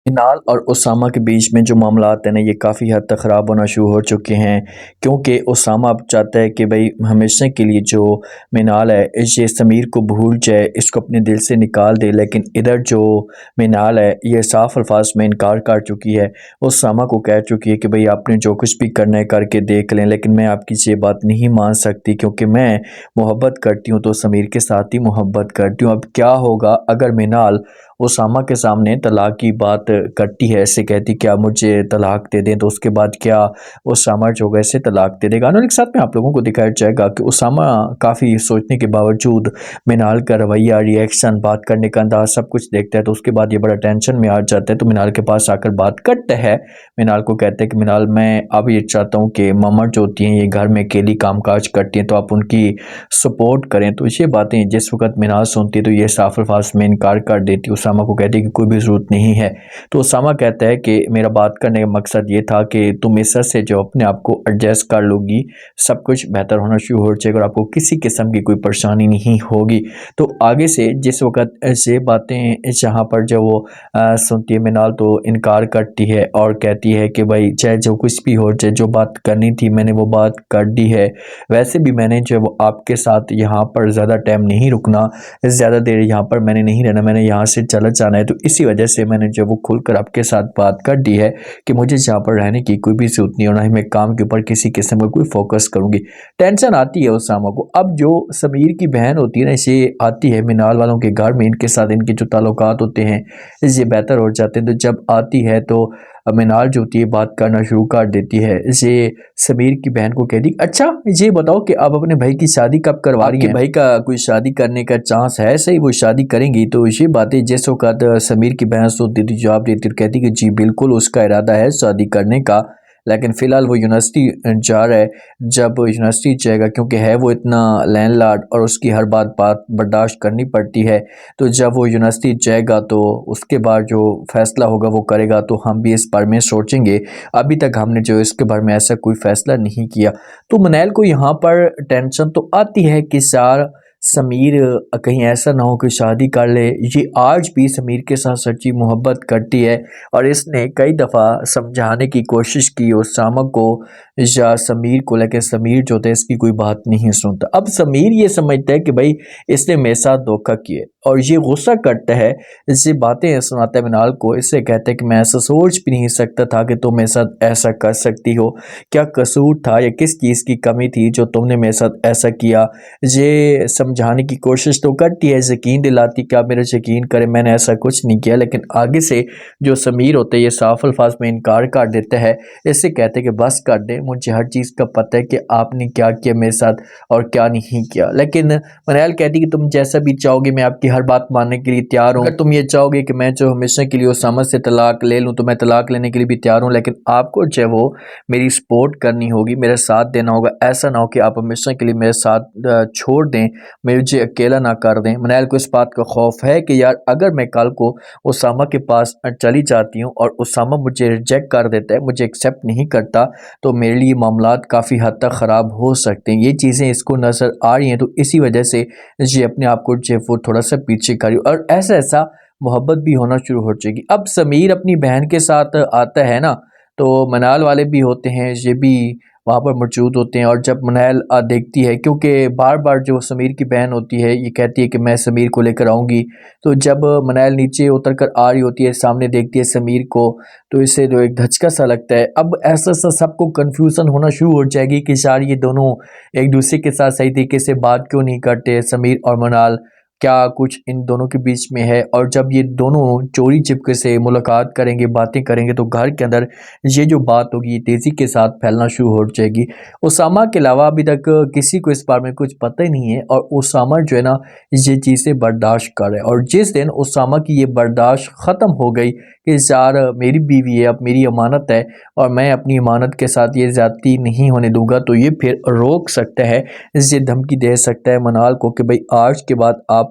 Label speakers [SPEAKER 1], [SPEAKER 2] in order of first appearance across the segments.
[SPEAKER 1] मिनाल और उसामा के बीच में जो मामलात हैं ना, ये काफ़ी हद तक ख़राब होना शुरू हो चुके हैं, क्योंकि उसामा अब चाहता है कि भाई हमेशा के लिए जो मिनाल है ये समीर को भूल जाए, इसको अपने दिल से निकाल दे। लेकिन इधर जो मिनाल है ये साफ अल्फाज में इनकार कर चुकी है, उसामा को कह चुकी है कि भाई आपने जो कुछ भी करना है करके देख लें, लेकिन मैं आपकी ये बात नहीं मान सकती क्योंकि मैं मोहब्बत करती हूँ तो समीर के साथ ही मोहब्बत करती हूँ। अब क्या होगा अगर मिनाल उसामा के सामने तलाक की बात करती है, ऐसे कहती क्या मुझे तलाक दे दें, तो उसके बाद क्या उसामा जो है इसे तलाक दे देगा। और एक साथ में आप लोगों को दिखाया जाएगा कि उसामा काफ़ी सोचने के बावजूद मिनाल का रवैया, रिएक्शन, बात करने का अंदाज सब कुछ देखता है, तो उसके बाद ये बड़ा टेंशन में आ जाता है। तो मिनाल के पास आकर बात करता है, मिनाल को कहते हैं कि मिनाल मैं अब ये चाहता हूँ कि मम्मा जो होती हैं ये घर में अकेली काम काज करती हैं, तो आप उनकी सपोर्ट करें। तो ये बातें जिस वक्त मिनाल सुनती है तो ये साफ अल्फाज में इनकार कर देती है, उसामा को कहती है कि कोई भी ज़रूरत नहीं है। तो उसामा कहता है कि मेरा बात करने का मकसद ये था कि तुम इस से जो अपने आप को एडजस्ट कर लोगी, सब कुछ बेहतर होना शुरू हो जाएगा और आपको किसी किस्म की कोई परेशानी नहीं होगी। तो आगे से जिस वक्त ये बातें जहाँ पर जब वो सुनती है मिनाल तो इनकार करती है और कहती है कि भाई चाहे जो कुछ भी हो जाए, जो बात करनी थी मैंने वो बात कर दी है। वैसे भी मैंने जो वो आपके साथ यहाँ पर ज़्यादा टाइम नहीं रुकना, ज़्यादा देर यहाँ पर मैंने नहीं रहना, मैंने यहाँ से चला जाना है, तो इसी वजह से मैंने जो वो खुलकर आपके साथ बात कर दी है कि मुझे यहाँ पर रहने की कोई भी ज़रूरत नहीं और ना ही मैं काम के ऊपर किसी किस्म का कोई फोकस करूँगी। टेंशन आती है उसामा को। अब जो समीर की बहन होती है ना, इसे आती है मिनाल वालों के घर में, इनके साथ इनके जो ताल्लुकात होते हैं ये बेहतर हो जाते हैं। तो जब आती है तो मिनाल जो होती है बात करना शुरू कर देती है। ये समीर की बहन को कहती अच्छा ये बताओ कि आप अपने भाई की शादी कब करवा रही हैं? आपके भाई का कोई शादी करने का चांस है? सही वो शादी करेंगी? तो ये बातें जिस वक्त समीर की बहन सुनती थी जवाब देती कहती कि जी बिल्कुल उसका इरादा है शादी करने का, लेकिन फ़िलहाल वो यूनिवर्सिटी जा रहा है। जब यूनिवर्सिटी जाएगा क्योंकि है वो इतना लैंडलॉर्ड और उसकी हर बात बर्दाश्त करनी पड़ती है, तो जब वो यूनिवर्सिटी जाएगा तो उसके बाद जो फ़ैसला होगा वो करेगा, तो हम भी इस बारे में सोचेंगे। अभी तक हमने जो इसके बारे में ऐसा कोई फ़ैसला नहीं किया। तो मनैल को यहाँ पर टेंशन तो आती है कि यार समीर कहीं ऐसा ना हो कि शादी कर ले। ये आज भी समीर के साथ सच्ची मोहब्बत करती है और इसने कई दफ़ा समझाने की कोशिश की उसामा को या समीर को, लेकिन समीर जो था इसकी कोई बात नहीं सुनता। अब समीर ये समझता है कि भाई इसने मेरे साथ धोखा किया और ये गुस्सा करता है, इससे बातें सुनाता है मिनाल को। इससे कहता है कि मैं ऐसा सोच भी नहीं सकता था कि तुम मेरे साथ ऐसा कर सकती हो, क्या कसूर था या किस चीज़ की कमी थी जो तुमने मेरे साथ ऐसा किया। ये समझाने की कोशिश तो करती है, यकीन दिलाती कि आप मेरा यकीन करें मैंने ऐसा कुछ नहीं किया, लेकिन आगे से जो समीर होते हैं ये साफ अल्फाज में इनकार कर देता है। इससे कहते हैं कि बस कर दे, मुझे हर चीज़ का पता है कि आपने क्या किया मेरे साथ और क्या नहीं किया। लेकिन मनैल कहती कि तुम जैसा भी चाहोगे मैं आपकी हर बात मानने के लिए तैयार हूँ। अगर तुम ये चाहोगे कि मैं जो हमेशा के लिए उसामा से तलाक ले लूँ तो मैं तलाक लेने के लिए भी तैयार हूँ, लेकिन आपको जो है वो मेरी सपोर्ट करनी होगी, मेरा साथ देना होगा। ऐसा ना हो कि आप हमेशा के लिए मेरे साथ छोड़ दें, मुझे अकेला ना कर दें। मनैल को इस बात का खौफ है कि यार अगर मैं कल को उसामा के पास चली जाती हूँ और उसामा मुझे रिजेक्ट कर देता है, मुझे एक्सेप्ट नहीं करता, तो मेरे लिए मामलात काफ़ी हद तक ख़राब हो सकते हैं। ये चीज़ें इसको नज़र आ रही हैं, तो इसी वजह से ये अपने आप को जो वो थोड़ा सा पीछे करी और ऐसा ऐसा मोहब्बत भी होना शुरू हो जाएगी। अब समीर अपनी बहन के साथ आता है ना, तो मनाल वाले भी होते हैं, ये भी वहाँ पर मौजूद होते हैं। और जब मनैल देखती है, क्योंकि बार बार जो समीर की बहन होती है ये कहती है कि मैं समीर को लेकर आऊँगी, तो जब मनैल नीचे उतर कर आ रही होती है सामने देखती है समीर को, तो इसे जो एक धचका सा लगता है। अब ऐसा सा सबको कन्फ्यूज़न होना शुरू हो जाएगी कि शायद ये दोनों एक दूसरे के साथ सही तरीके से बात क्यों नहीं करते, समीर और मनाल, क्या कुछ इन दोनों के बीच में है। और जब ये दोनों चोरी चिपके से मुलाकात करेंगे, बातें करेंगे, तो घर के अंदर ये जो बात होगी तेज़ी के साथ फैलना शुरू हो जाएगी। उसामा के अलावा अभी तक किसी को इस बारे में कुछ पता ही नहीं है और उसामा जो है ना ये चीज़ें बर्दाश्त कर रहा है। और जिस दिन उसामा की ये बर्दाश्त ख़त्म हो गई कि यार मेरी बीवी है, अब मेरी अमानत है और मैं अपनी अमानत के साथ ये ज़्यादती नहीं होने दूंगा, तो ये फिर रोक सकता है, ये धमकी दे सकता है मनाल को कि भाई आज के बाद आप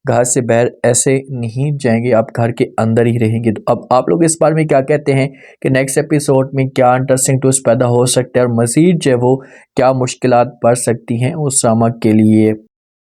[SPEAKER 1] घर से बाहर ऐसे नहीं जाएंगे, आप घर के अंदर ही रहेंगे। तो अब आप लोग इस बारे में क्या कहते हैं कि नेक्स्ट एपिसोड में क्या इंटरेस्टिंग ट्विस्ट पैदा हो सकता है और मज़ीद जो है वो क्या मुश्किलात बढ़ सकती हैं उसामा के लिए।